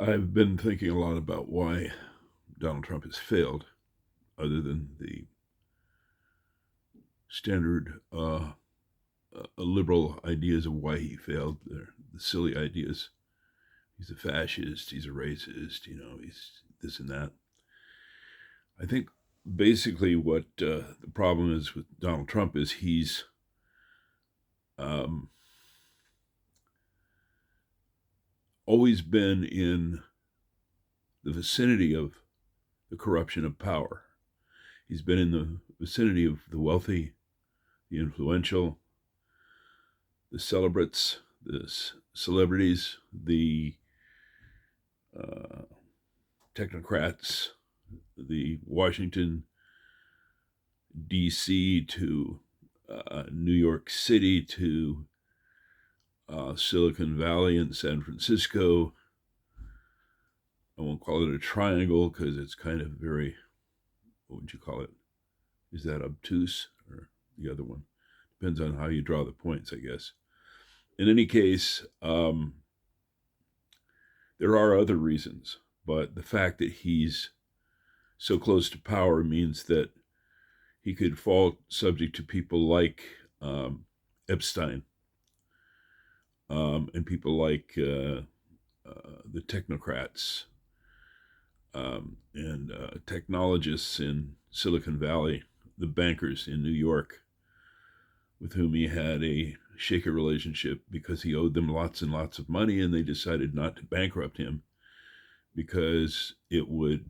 I've been thinking a lot about why Donald Trump has failed, other than the standard liberal ideas of why he failed. The silly ideas. He's a fascist. He's a racist. He's this and that. I think basically what the problem is with Donald Trump is he's um, always been in the vicinity of the corruption of power. He's been in the vicinity of the wealthy, the influential, the celebrates, the celebrities, the uh, technocrats, the Washington, D.C. to New York City to Silicon Valley and San Francisco. I won't call it a triangle because it's kind of very, what would you call it? Is that obtuse or the other one? Depends on how you draw the points, I guess. In any case, there are other reasons, but the fact that he's so close to power means that he could fall subject to people like Epstein and people like the technocrats and technologists in Silicon Valley, the bankers in New York, with whom he had a shaky relationship because he owed them lots and lots of money, and they decided not to bankrupt him because it would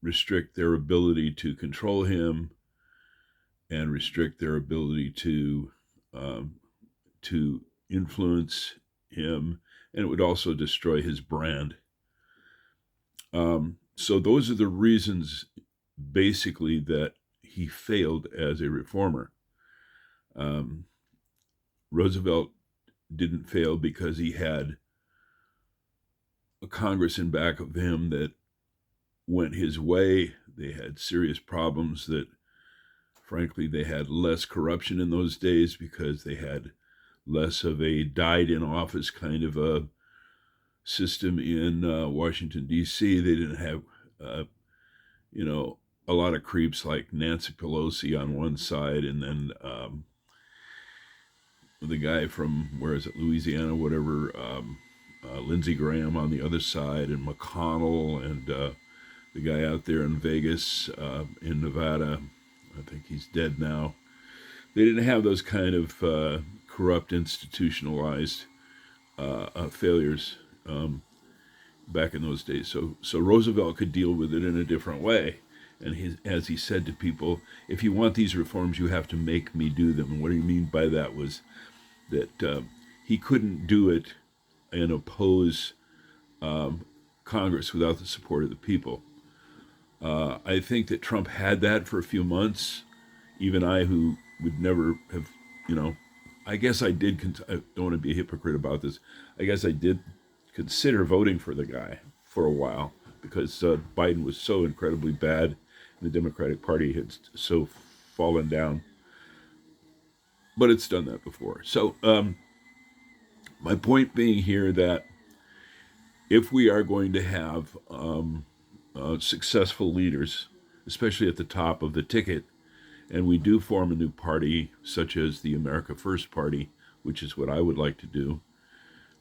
restrict their ability to control him and restrict their ability to influence him, and it would also destroy his brand. So those are the reasons, basically, that he failed as a reformer. Um, Roosevelt didn't fail because he had a Congress in back of him that went his way. They had serious problems that, frankly, they had less corruption in those days because they had less of a died in office kind of a system in Washington, D.C. They didn't have, a lot of creeps like Nancy Pelosi on one side and then the guy from, where is it, Louisiana, whatever, Lindsey Graham on the other side, and McConnell, and the guy out there in Vegas, in Nevada. I think he's dead now. They didn't have those kind of corrupt, institutionalized failures back in those days. So Roosevelt could deal with it in a different way. And as he said to people, if you want these reforms, you have to make me do them. And what he mean by that was that he couldn't do it and oppose Congress without the support of the people. I think that Trump had that for a few months. Even I, who would never have, I guess I did, I don't want to be a hypocrite about this. I guess I did consider voting for the guy for a while because Biden was so incredibly bad. The Democratic Party had so fallen down. But it's done that before. So my point being here that if we are going to have successful leaders, especially at the top of the ticket, and we do form a new party, such as the America First Party, which is what I would like to do,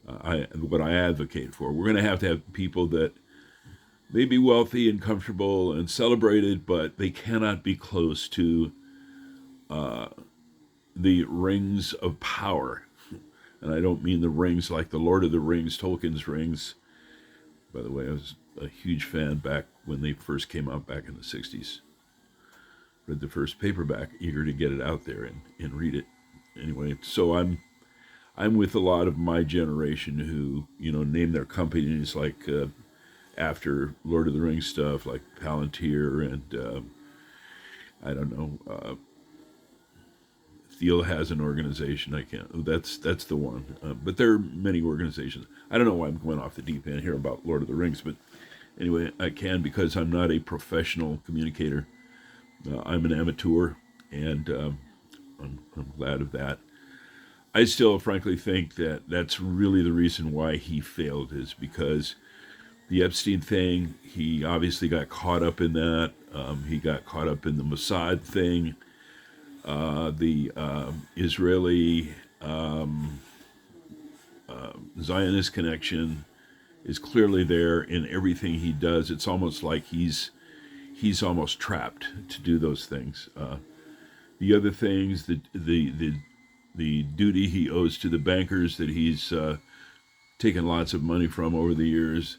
what I advocate for, we're going to have people that may be wealthy and comfortable and celebrated, but they cannot be close to the rings of power. And I don't mean the rings like the Lord of the Rings, Tolkien's rings. By the way, I was a huge fan back when they first came out back in the 60s. Read the first paperback, eager to get it out there and read it. Anyway, so I'm with a lot of my generation who, name their companies like after Lord of the Rings stuff, like Palantir and I don't know. Thiel has an organization. I can't. That's the one. But there are many organizations. I don't know why I'm going off the deep end here about Lord of the Rings, but anyway, I can because I'm not a professional communicator. I'm an amateur, and I'm glad of that. I still, frankly, think that that's really the reason why he failed is because The Epstein thing, he obviously got caught up in that. He got caught up in the Mossad thing. The Israeli Zionist connection is clearly there in everything he does. It's almost like he's almost trapped to do those things. The other things, the duty he owes to the bankers that he's taken lots of money from over the years,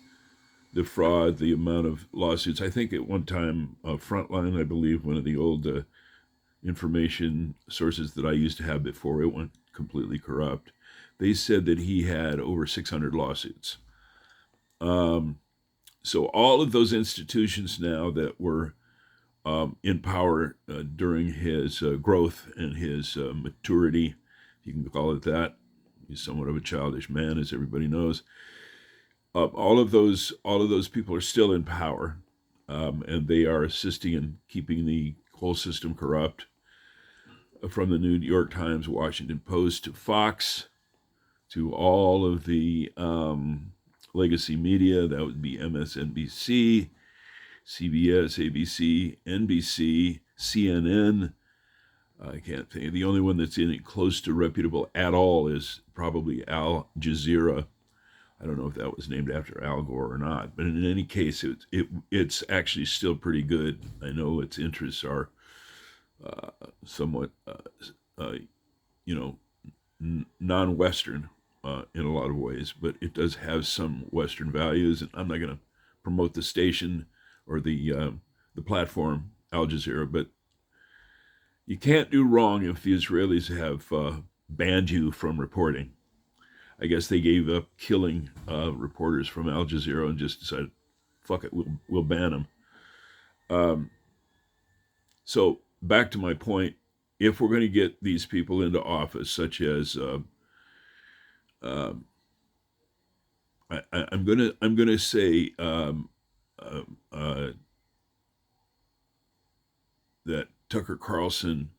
the fraud, the amount of lawsuits. I think at one time, Frontline, I believe, one of the old information sources that I used to have before it went completely corrupt, they said that he had over 600 lawsuits. So all of those institutions now that were in power during his growth and his maturity, if you can call it that. He's somewhat of a childish man, as everybody knows. All of those people are still in power, and they are assisting in keeping the whole system corrupt. From the New York Times, Washington Post, to Fox, to all of the legacy media, that would be MSNBC, CBS, ABC, NBC, CNN. I can't think. The only one that's in it close to reputable at all is probably Al Jazeera. I don't know if that was named after Al Gore or not, but in any case, it's actually still pretty good. I know its interests are somewhat, you know, non-Western in a lot of ways, but it does have some Western values. And I'm not going to promote the station or the platform Al Jazeera, but you can't do wrong if the Israelis have banned you from reporting. I guess they gave up killing reporters from Al Jazeera and just decided, fuck it, we'll ban them. So back to my point, if we're going to get these people into office, such as I'm gonna say that Tucker Carlson,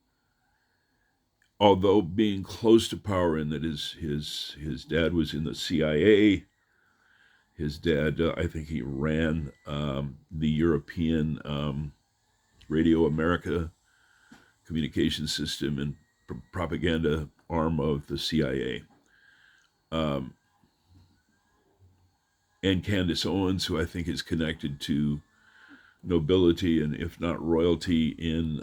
although being close to power in that his dad was in the CIA, his dad I think he ran the European Radio America communication system and propaganda arm of the CIA. And Candace Owens, who I think is connected to nobility and if not royalty in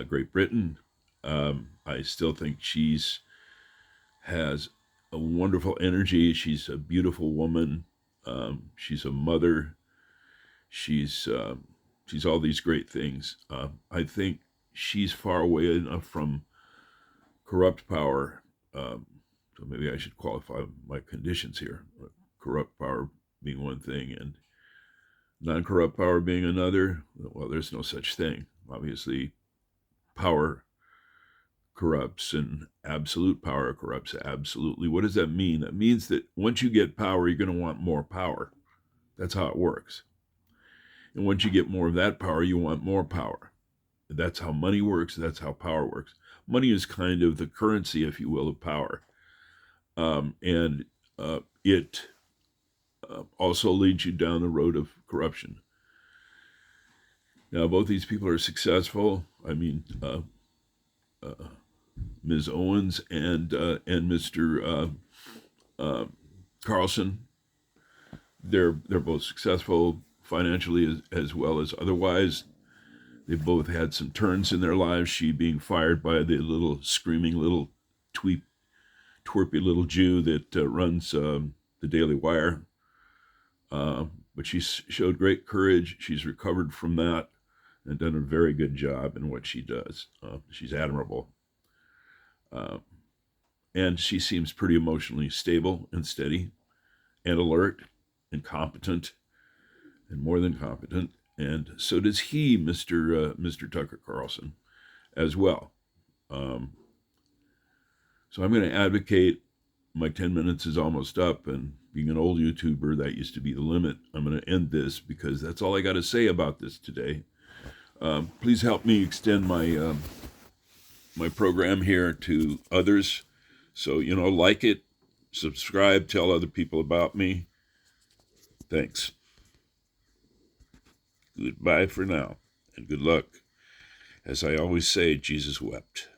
Great Britain. I still think has a wonderful energy. She's a beautiful woman. She's a mother. She's all these great things. I think she's far away enough from corrupt power. So maybe I should qualify my conditions here. Corrupt power being one thing and non-corrupt power being another. Well, there's no such thing. Obviously, power corrupts and absolute power corrupts absolutely. What does that mean? That means that once you get power, you're going to want more power. That's how it works. And once you get more of that power, you want more power. That's how money works. That's how power works. Money is kind of the currency, if you will, of power. And it also leads you down the road of corruption. Now, both these people are successful. I mean, Ms. Owens and Mr. Carlson. They're both successful financially as well as otherwise. They've both had some turns in their lives. She being fired by the little screaming little twerpy little Jew that runs the Daily Wire. But she showed great courage. She's recovered from that and done a very good job in what she does. She's admirable. And she seems pretty emotionally stable and steady and alert and competent and more than competent. And so does he, Mr. Tucker Carlson, as well. So I'm going to advocate. My 10 minutes is almost up, and being an old YouTuber, that used to be the limit. I'm going to end this because that's all I got to say about this today. Please help me extend my my program here to others. So, like it, subscribe, tell other people about me. Thanks. Goodbye for now, and good luck. As I always say, Jesus wept.